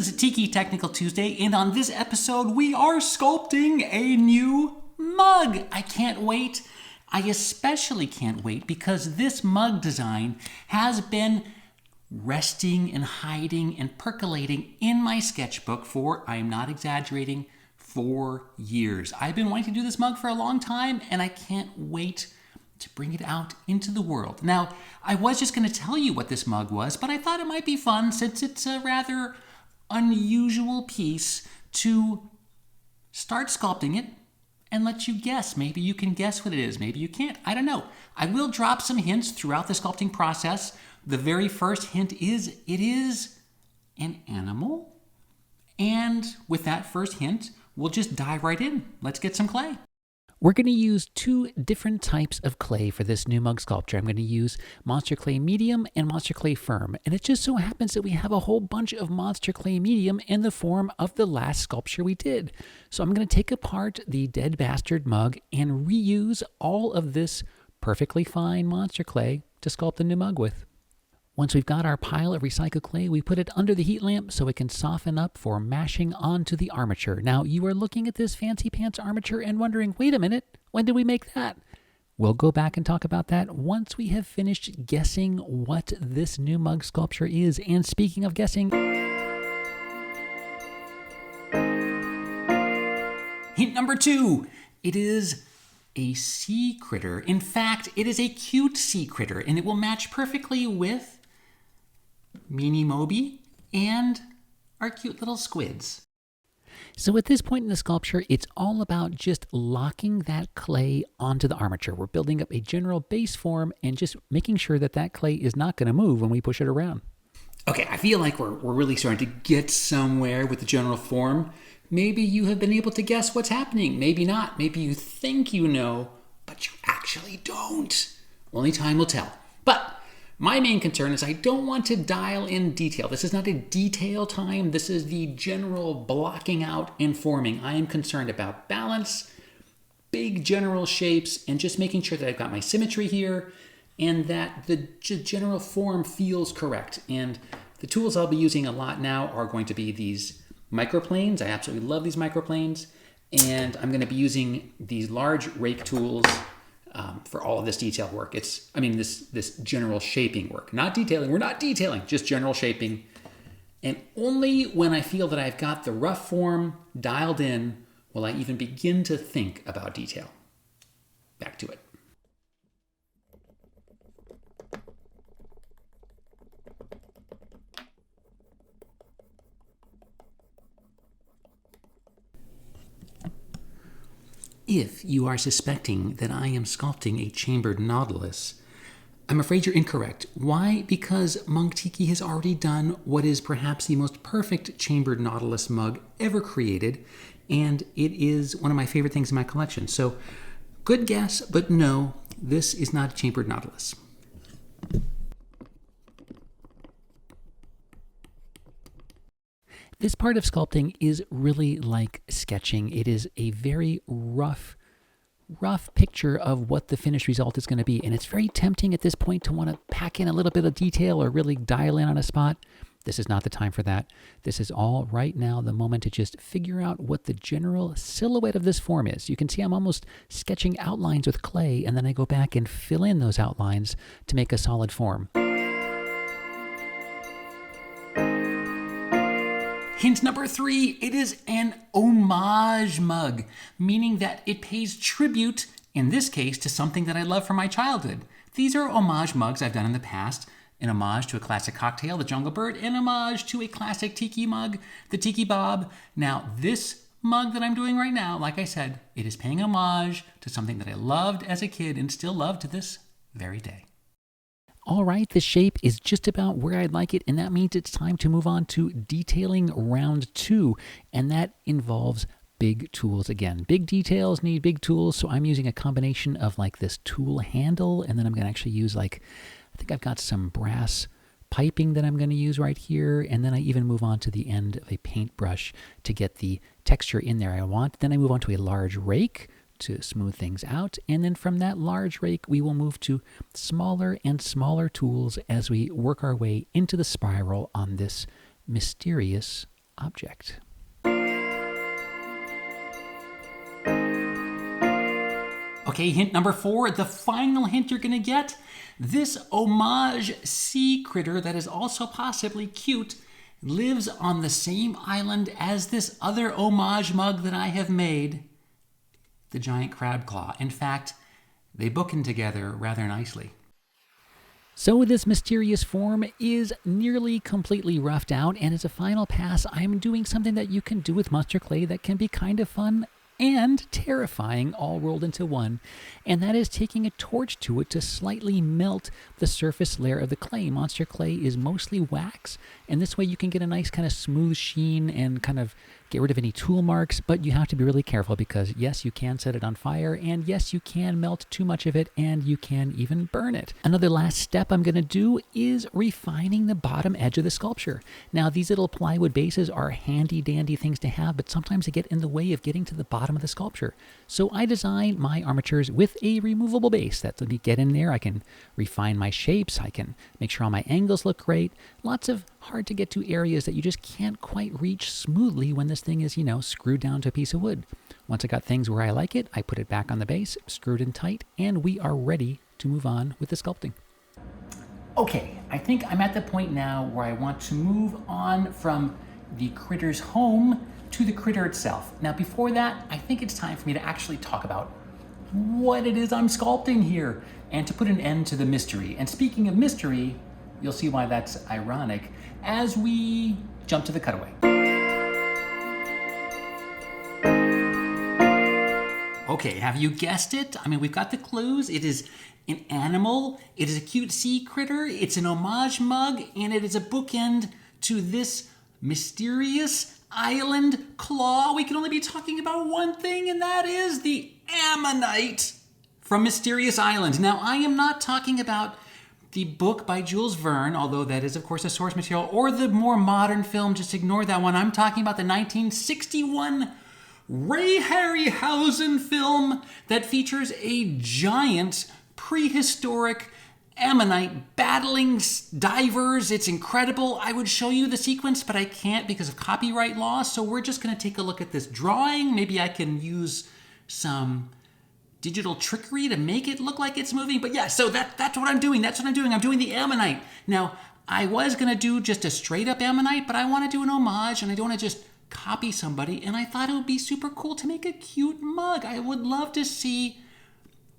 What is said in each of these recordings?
is Tiki Technical Tuesday, and on this episode, we are sculpting a new mug. I can't wait. I especially can't wait because this mug design has been resting and hiding and percolating in my sketchbook for, I am not exaggerating, 4 years. I've been wanting to do this mug for a long time, and I can't wait to bring it out into the world. Now, I was just going to tell you what this mug was, but I thought it might be fun since it's a rather unusual piece to start sculpting it and let you guess. Maybe you can guess what it is. Maybe you can't. I don't know. I will drop some hints throughout the sculpting process. The very first hint is it is an animal. And with that first hint, we'll just dive right in. Let's get some clay. We're going to use 2 different types of clay for this new mug sculpture. I'm going to use Monster Clay Medium and Monster Clay Firm. And it just so happens that we have a whole bunch of Monster Clay Medium in the form of the last sculpture we did. So I'm going to take apart the Dead Bastard mug and reuse all of this perfectly fine Monster Clay to sculpt the new mug with. Once we've got our pile of recycled clay, we put it under the heat lamp so it can soften up for mashing onto the armature. Now, you are looking at this fancy pants armature and wondering, wait a minute, when did we make that? We'll go back and talk about that once we have finished guessing what this new mug sculpture is. And speaking of guessing, hint number 2, it is a sea critter. In fact, it is a cute sea critter, and it will match perfectly with Meanie Moby and our cute little squids. So at this point in the sculpture, it's all about just locking that clay onto the armature. We're building up a general base form and just making sure that that clay is not going to move when we push it around. Okay, I feel like we're really starting to get somewhere with the general form. Maybe you have been able to guess what's happening. Maybe not. Maybe you think you know, but you actually don't. Only time will tell. But my main concern is I don't want to dial in detail. This is not a detail time. This is the general blocking out and forming. I am concerned about balance, big general shapes, and just making sure that I've got my symmetry here and that the general form feels correct. And the tools I'll be using a lot now are going to be these microplanes. I absolutely love these microplanes. And I'm going to be using these large rake tools for all of this detail work. This general shaping work. Not detailing. We're not detailing, just general shaping. And only when I feel that I've got the rough form dialed in will I even begin to think about detail. Back to it. If you are suspecting that I am sculpting a chambered nautilus, I'm afraid you're incorrect. Why? Because VanTiki has already done what is perhaps the most perfect chambered nautilus mug ever created, and it is one of my favorite things in my collection. So, good guess, but no, this is not a chambered nautilus. This part of sculpting is really like sketching. It is a very rough picture of what the finished result is going to be. And it's very tempting at this point to want to pack in a little bit of detail or really dial in on a spot. This is not the time for that. This is all right now the moment to just figure out what the general silhouette of this form is. You can see I'm almost sketching outlines with clay, and then I go back and fill in those outlines to make a solid form. Hint number 3, it is an homage mug, meaning that it pays tribute, in this case, to something that I love from my childhood. These are homage mugs I've done in the past, an homage to a classic cocktail, the Jungle Bird, an homage to a classic tiki mug, the Tiki Bob. Now, this mug that I'm doing right now, like I said, it is paying homage to something that I loved as a kid and still love to this very day. All right, the shape is just about where I'd like it, and that means it's time to move on to detailing round 2, and that involves big tools again. Big details need big tools, so I'm using a combination of like this tool handle, and then I'm going to actually use I think I've got some brass piping that I'm going to use right here, and then I even move on to the end of a paintbrush to get the texture in there I want. Then I move on to a large rake to smooth things out, and then from that large rake we will move to smaller and smaller tools as we work our way into the spiral on this mysterious object. Okay, hint number 4, the final hint you're going to get. This homage sea critter that is also possibly cute lives on the same island as this other homage mug that I have made, the giant crab claw. In fact, they bookend together rather nicely. So this mysterious form is nearly completely roughed out, and as a final pass, I'm doing something that you can do with monster clay that can be kind of fun and terrifying all rolled into one, and that is taking a torch to it to slightly melt the surface layer of the clay. Monster clay is mostly wax, and this way you can get a nice kind of smooth sheen and kind of get rid of any tool marks, but you have to be really careful because yes, you can set it on fire, and yes, you can melt too much of it, and you can even burn it. Another last step I'm going to do is refining the bottom edge of the sculpture. Now, these little plywood bases are handy dandy things to have, but sometimes they get in the way of getting to the bottom of the sculpture. So I designed my armatures with a removable base that let me get in there. I can refine my shapes. I can make sure all my angles look great. Lots of hard to get to areas that you just can't quite reach smoothly when this thing is, screwed down to a piece of wood. Once I got things where I like it, I put it back on the base, screwed in tight, and we are ready to move on with the sculpting. Okay, I think I'm at the point now where I want to move on from the critter's home to the critter itself. Now, before that, I think it's time for me to actually talk about what it is I'm sculpting here and to put an end to the mystery. And speaking of mystery, you'll see why that's ironic as we jump to the cutaway. Okay, have you guessed it? I mean, we've got the clues. It is an animal, it is a cute sea critter, it's an homage mug, and it is a bookend to this mysterious island claw. We can only be talking about one thing, and that is the Ammonite from Mysterious Island. Now, I am not talking about the book by Jules Verne, although that is, of course, a source material, or the more modern film, just ignore that one. I'm talking about the 1961 Ray Harryhausen film that features a giant prehistoric Ammonite battling divers. It's incredible. I would show you the sequence, but I can't because of copyright law. So we're just going to take a look at this drawing. Maybe I can use some digital trickery to make it look like it's moving. But yeah, so that's what I'm doing. I'm doing the Ammonite. Now, I was going to do just a straight up Ammonite, but I want to do an homage, and I don't want to just copy somebody. And I thought it would be super cool to make a cute mug. I would love to see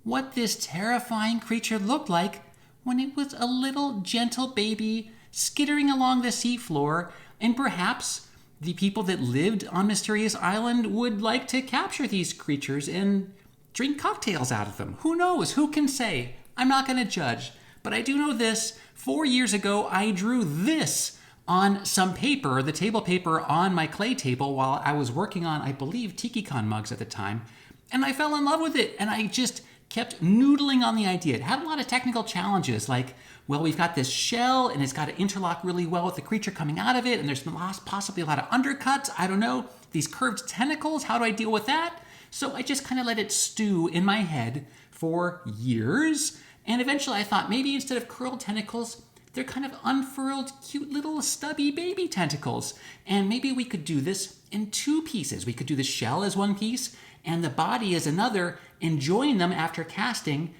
what this terrifying creature looked like when it was a little gentle baby skittering along the seafloor, and perhaps the people that lived on Mysterious Island would like to capture these creatures and drink cocktails out of them. Who knows? Who can say? I'm not going to judge. But I do know this. 4 years ago, I drew this on some paper, the table paper on my clay table while I was working on, I believe, TikiCon mugs at the time. And I fell in love with it. And I just kept noodling on the idea. It had a lot of technical challenges, like, well, we've got this shell and it's got to interlock really well with the creature coming out of it, and there's possibly a lot of undercuts. I don't know. These curved tentacles, how do I deal with that? So I just kind of let it stew in my head for years, and eventually I thought maybe instead of curled tentacles, they're kind of unfurled, cute little stubby baby tentacles. And maybe we could do this in 2 pieces. We could do the shell as one piece and the body as another, and join them after casting.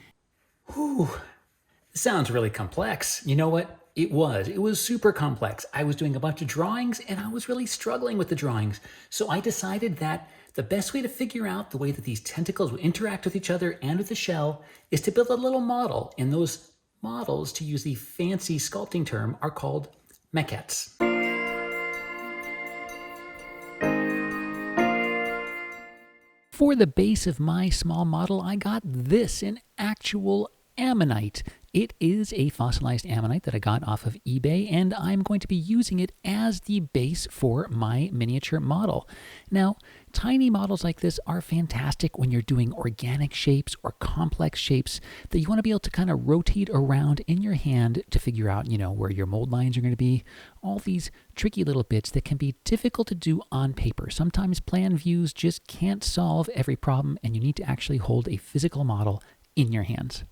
Whew, sounds really complex. You know what? It was super complex. I was doing a bunch of drawings and I was really struggling with the drawings. So I decided that the best way to figure out the way that these tentacles would interact with each other and with the shell is to build a little model. And those models, to use the fancy sculpting term, are called maquettes. For the base of my small model, I got this, an actual ammonite. It is a fossilized ammonite that I got off of eBay, and I'm going to be using it as the base for my miniature model. Now, tiny models like this are fantastic when you're doing organic shapes or complex shapes that you want to be able to kind of rotate around in your hand to figure out, where your mold lines are going to be. All these tricky little bits that can be difficult to do on paper. Sometimes plan views just can't solve every problem, and you need to actually hold a physical model in your hands.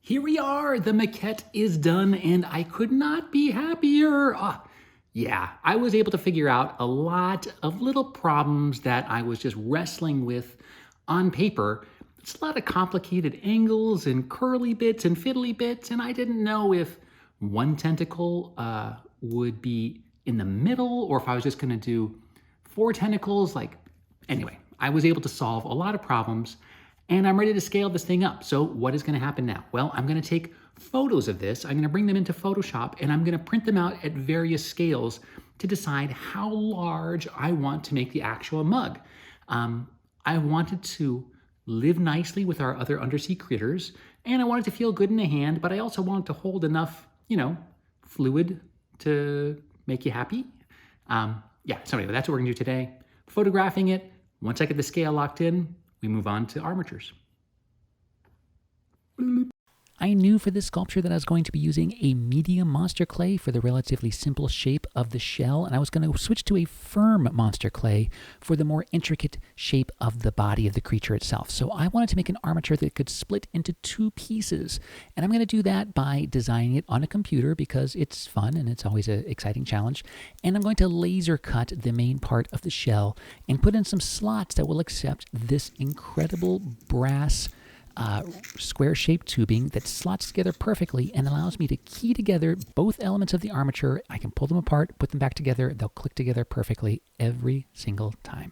Here we are, the maquette is done, and I could not be happier. Yeah, I was able to figure out a lot of little problems that I was just wrestling with on paper. It's a lot of complicated angles and curly bits and fiddly bits, and I didn't know if one tentacle would be in the middle or if I was just gonna do 4 tentacles. Anyway, I was able to solve a lot of problems, and I'm ready to scale this thing up. So what is gonna happen now? Well, I'm gonna take photos of this. I'm gonna bring them into Photoshop, and I'm gonna print them out at various scales to decide how large I want to make the actual mug. I wanted to live nicely with our other undersea critters, and I wanted to feel good in the hand, but I also wanted to hold enough, fluid to make you happy. So anyway, that's what we're gonna do today. Photographing it. Once I get the scale locked in, we move on to armatures. I knew for this sculpture that I was going to be using a medium monster clay for the relatively simple shape of the shell, and I was going to switch to a firm monster clay for the more intricate shape of the body of the creature itself. So I wanted to make an armature that could split into 2 pieces, and I'm going to do that by designing it on a computer because it's fun and it's always an exciting challenge. And I'm going to laser cut the main part of the shell and put in some slots that will accept this incredible brass square-shaped tubing that slots together perfectly and allows me to key together both elements of the armature. I can pull them apart, put them back together, they'll click together perfectly every single time.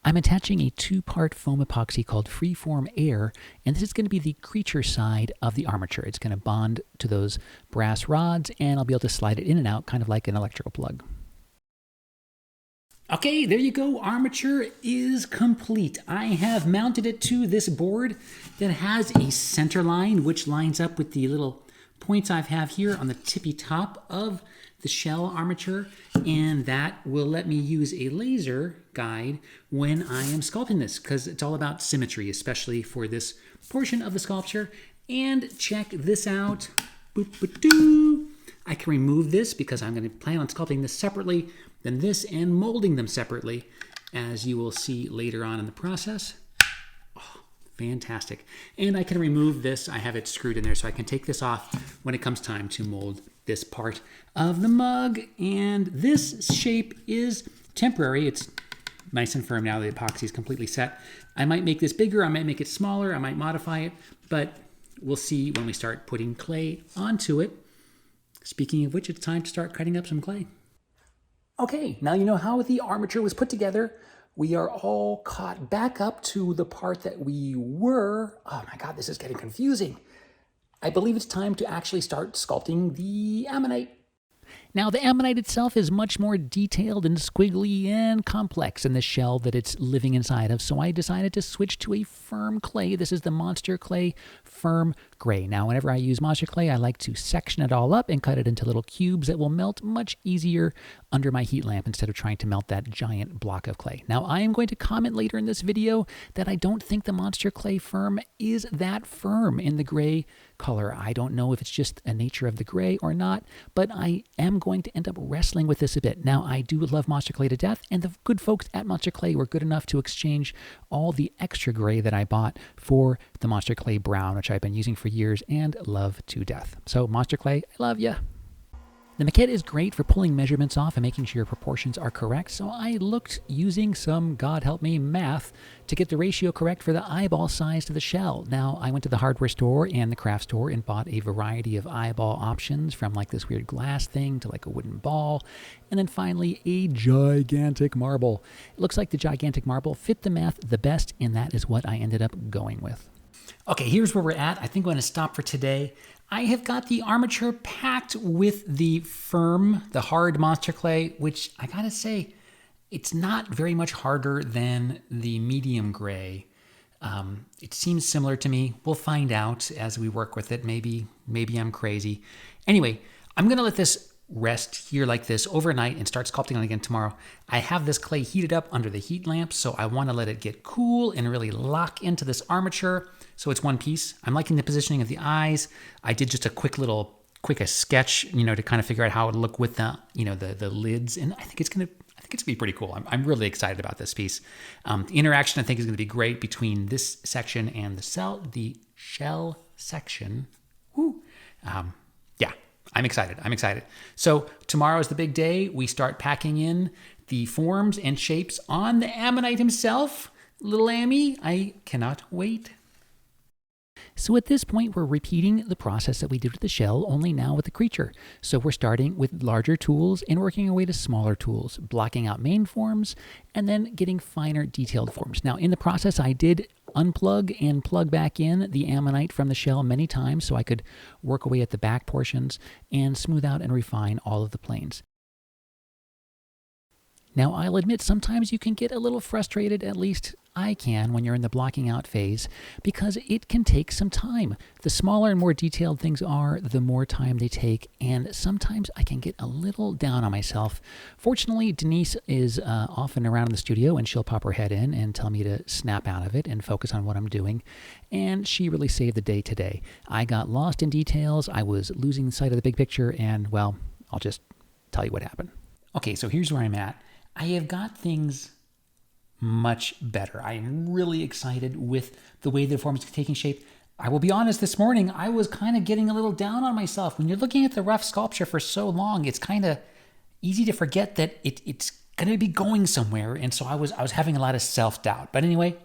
I'm attaching a 2-part foam epoxy called Freeform Air, and this is going to be the creature side of the armature. It's going to bond to those brass rods, and I'll be able to slide it in and out, kind of like an electrical plug. Okay, there you go. Armature is complete. I have mounted it to this board that has a center line, which lines up with the little points I have here on the tippy top of the shell armature, and that will let me use a laser guide when I am sculpting this, because it's all about symmetry, especially for this portion of the sculpture. And check this out. Boop-a-doo. I can remove this because I'm going to plan on sculpting this separately than this and molding them separately, as you will see later on in the process. Oh, fantastic. And I can remove this. I have it screwed in there, so I can take this off when it comes time to mold this part of the mug. And this shape is temporary. It's nice and firm now. The epoxy is completely set. I might make this bigger. I might make it smaller. I might modify it, but we'll see when we start putting clay onto it. Speaking of which, it's time to start cutting up some clay. Okay, now you know how the armature was put together. We are all caught back up to the part that we were. Oh my God, this is getting confusing. I believe it's time to actually start sculpting the ammonite. Now, the ammonite itself is much more detailed and squiggly and complex in the shell that it's living inside of, so I decided to switch to a firm clay. This is the Monster Clay Firm Gray. Now, whenever I use Monster Clay, I like to section it all up and cut it into little cubes that will melt much easier under my heat lamp instead of trying to melt that giant block of clay. Now, I am going to comment later in this video that I don't think the Monster Clay Firm is that firm in the gray color. I don't know if it's just a nature of the gray or not, but I am going to end up wrestling with this a bit. Now, I do love Monster Clay to death, and the good folks at Monster Clay were good enough to exchange all the extra gray that I bought for the Monster Clay Brown, which I've been using for years and love to death. So, Monster Clay, I love ya. The maquette is great for pulling measurements off and making sure your proportions are correct, so I looked using some, God help me, math to get the ratio correct for the eyeball size to the shell. Now, I went to the hardware store and the craft store and bought a variety of eyeball options, from like this weird glass thing to like a wooden ball, and then finally a gigantic marble. It looks like the gigantic marble fit the math the best, and that is what I ended up going with. Okay, here's where we're at. I think I'm going to stop for today. I have got the armature packed with the firm, the hard Monster Clay, which I gotta say, it's not very much harder than the medium gray. It seems similar to me. We'll find out as we work with it. Maybe I'm crazy. Anyway, I'm gonna let this rest here like this overnight and start sculpting on it again tomorrow. I have this clay heated up under the heat lamp, so I want to let it get cool and really lock into this armature so it's one piece. I'm liking the positioning of the eyes. I did just a quick sketch, to kind of figure out how it would look with the, the lids, and I think it's gonna be pretty cool. I'm really excited about this piece. The interaction I think is gonna be great between this section and the shell section. Woo. Yeah. I'm excited. I'm excited. So tomorrow is the big day. We start packing in the forms and shapes on the Ammonite himself. Little Ammy, I cannot wait. So at this point, we're repeating the process that we did with the shell, only now with the creature. So we're starting with larger tools and working our way to smaller tools, blocking out main forms, and then getting finer detailed forms. Now, in the process, I did unplug and plug back in the Ammonite from the shell many times so I could work away at the back portions and smooth out and refine all of the planes. Now, I'll admit sometimes you can get a little frustrated, at least I can, when you're in the blocking out phase, because it can take some time. The smaller and more detailed things are, the more time they take, and sometimes I can get a little down on myself. Fortunately, Denise is often around in the studio, and she'll pop her head in and tell me to snap out of it and focus on what I'm doing, and she really saved the day today. I got lost in details, I was losing sight of the big picture, and, well, I'll just tell you what happened. Okay, so here's where I'm at. I have got things much better. I am really excited with the way the form is taking shape. I will be honest, this morning, I was kind of getting a little down on myself. When you're looking at the rough sculpture for so long, it's kind of easy to forget that it's going to be going somewhere. And so I was having a lot of self-doubt. But anyway,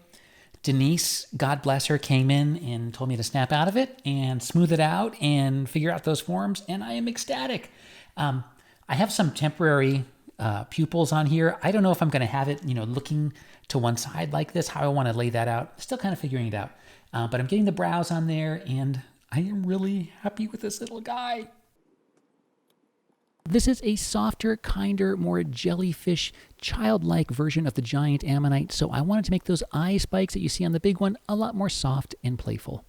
Denise, God bless her, came in and told me to snap out of it and smooth it out and figure out those forms. And I am ecstatic. I have some temporary pupils on here. I don't know if I'm going to have it, looking to one side like this, how I want to lay that out. Still kind of figuring it out. But I'm getting the brows on there, and I am really happy with this little guy. This is a softer, kinder, more jellyfish, childlike version of the giant Ammonite, so I wanted to make those eye spikes that you see on the big one a lot more soft and playful.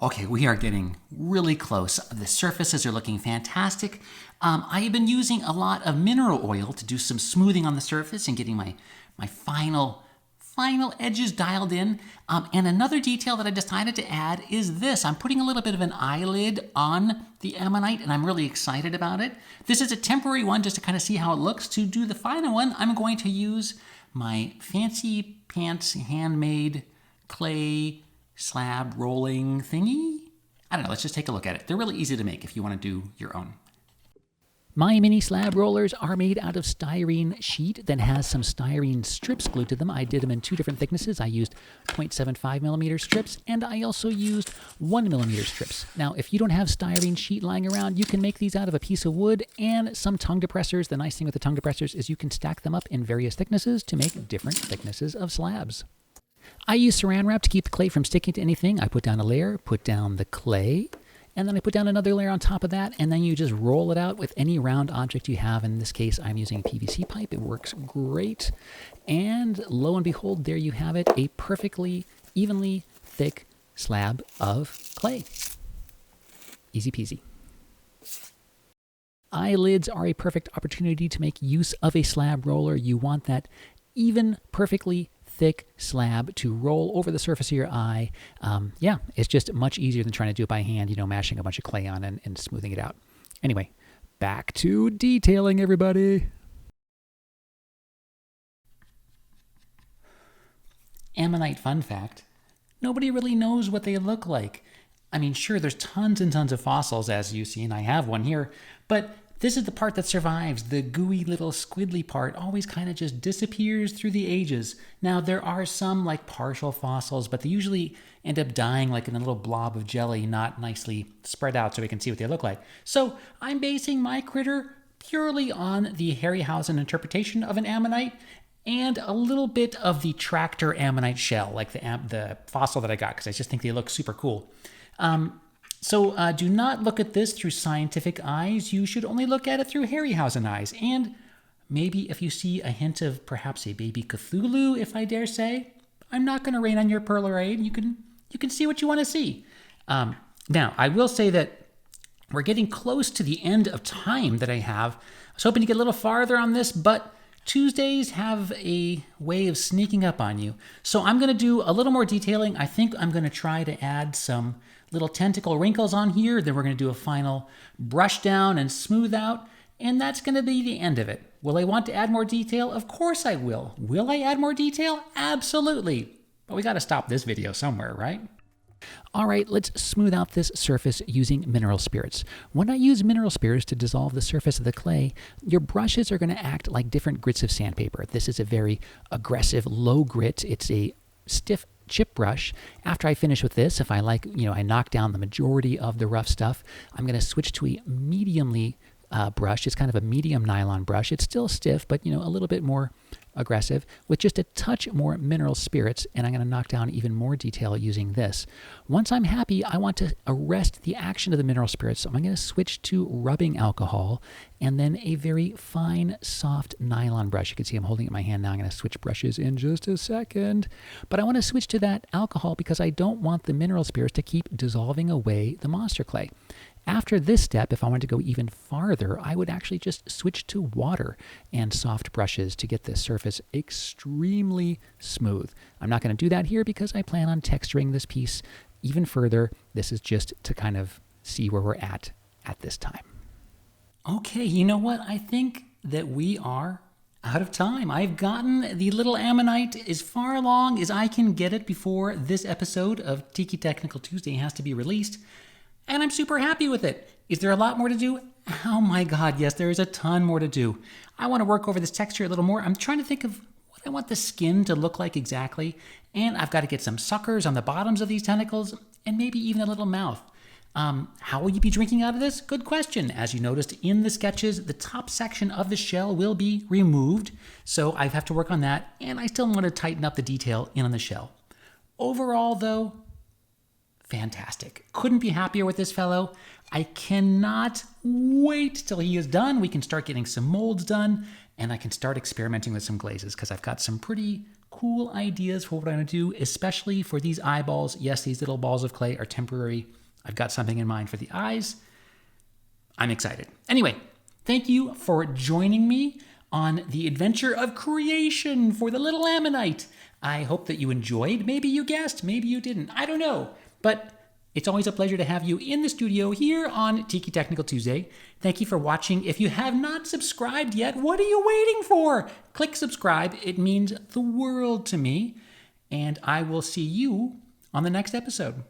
Okay, we are getting really close. The surfaces are looking fantastic. I have been using a lot of mineral oil to do some smoothing on the surface and getting my final edges dialed in. And another detail that I decided to add is this. I'm putting a little bit of an eyelid on the Ammonite, and I'm really excited about it. This is a temporary one just to kind of see how it looks. To do the final one, I'm going to use my fancy pants handmade clay slab rolling thingy. I don't know, let's just take a look at it. They're really easy to make if you want to do your own. My mini slab rollers are made out of styrene sheet that has some styrene strips glued to them. I did them in 2 different thicknesses. I used 0.75 millimeter strips, and I also used 1 millimeter strips. Now, if you don't have styrene sheet lying around, you can make these out of a piece of wood and some tongue depressors. The nice thing with the tongue depressors is you can stack them up in various thicknesses to make different thicknesses of slabs. I use saran wrap to keep the clay from sticking to anything. I put down a layer, put down the clay, and then I put down another layer on top of that, and then you just roll it out with any round object you have. In this case, I'm using a PVC pipe. It works great. And lo and behold, there you have it, a perfectly evenly thick slab of clay. Easy peasy. Eyelids are a perfect opportunity to make use of a slab roller. You want that even, perfectly thick slab to roll over the surface of your eye. It's just much easier than trying to do it by hand, mashing a bunch of clay on and smoothing it out. Anyway, back to detailing, everybody. Ammonite fun fact, nobody really knows what they look like. I mean, sure, there's tons and tons of fossils, as you see, and I have one here, but this is the part that survives. The gooey little squiddly part always kind of just disappears through the ages. Now, there are some like partial fossils, but they usually end up dying like in a little blob of jelly, not nicely spread out so we can see what they look like. So I'm basing my critter purely on the Harryhausen interpretation of an ammonite and a little bit of the tractor ammonite shell, like the fossil that I got, because I just think they look super cool. So do not look at this through scientific eyes. You should only look at it through Harryhausen eyes. And maybe if you see a hint of perhaps a baby Cthulhu, if I dare say, I'm not going to rain on your perlerade. You can see what you want to see. Now, I will say that we're getting close to the end of time that I have. I was hoping to get a little farther on this, but Tuesdays have a way of sneaking up on you. So I'm going to do a little more detailing. I think I'm going to try to add some little tentacle wrinkles on here. Then we're going to do a final brush down and smooth out. And that's going to be the end of it. Will I want to add more detail? Of course I will. Will I add more detail? Absolutely. But we got to stop this video somewhere, right? All right, let's smooth out this surface using mineral spirits. When I use mineral spirits to dissolve the surface of the clay, your brushes are going to act like different grits of sandpaper. This is a very aggressive, low grit. It's a stiff chip brush. After I finish with this, if I I knock down the majority of the rough stuff, I'm going to switch to a mediumly brush. It's kind of a medium nylon brush. It's still stiff, but a little bit more aggressive with just a touch more mineral spirits, and I'm going to knock down even more detail using this. Once I'm happy, I want to arrest the action of the mineral spirits, so I'm going to switch to rubbing alcohol and then a very fine, soft nylon brush. You can see I'm holding it in my hand now. I'm going to switch brushes in just a second. But I want to switch to that alcohol because I don't want the mineral spirits to keep dissolving away the monster clay. After this step, if I wanted to go even farther, I would actually just switch to water and soft brushes to get this surface extremely smooth. I'm not going to do that here because I plan on texturing this piece even further. This is just to kind of see where we're at this time. Okay, you know what? I think that we are out of time. I've gotten the little Ammonite as far along as I can get it before this episode of Tiki Technical Tuesday has to be released. And I'm super happy with it. Is there a lot more to do? Oh my God, yes, there is a ton more to do. I want to work over this texture a little more. I'm trying to think of what I want the skin to look like exactly. And I've got to get some suckers on the bottoms of these tentacles and maybe even a little mouth. How will you be drinking out of this? Good question. As you noticed in the sketches, the top section of the shell will be removed. So I have to work on that. And I still want to tighten up the detail in on the shell. Overall, though, fantastic. Couldn't be happier with this fellow. I cannot wait till he is done. We can start getting some molds done and I can start experimenting with some glazes because I've got some pretty cool ideas for what I'm going to do, especially for these eyeballs. Yes, these little balls of clay are temporary. I've got something in mind for the eyes. I'm excited. Anyway, thank you for joining me on the adventure of creation for the little Ammonite. I hope that you enjoyed. Maybe you guessed, maybe you didn't. I don't know. But it's always a pleasure to have you in the studio here on Tiki Technical Tuesday. Thank you for watching. If you have not subscribed yet, what are you waiting for? Click subscribe. It means the world to me. And I will see you on the next episode.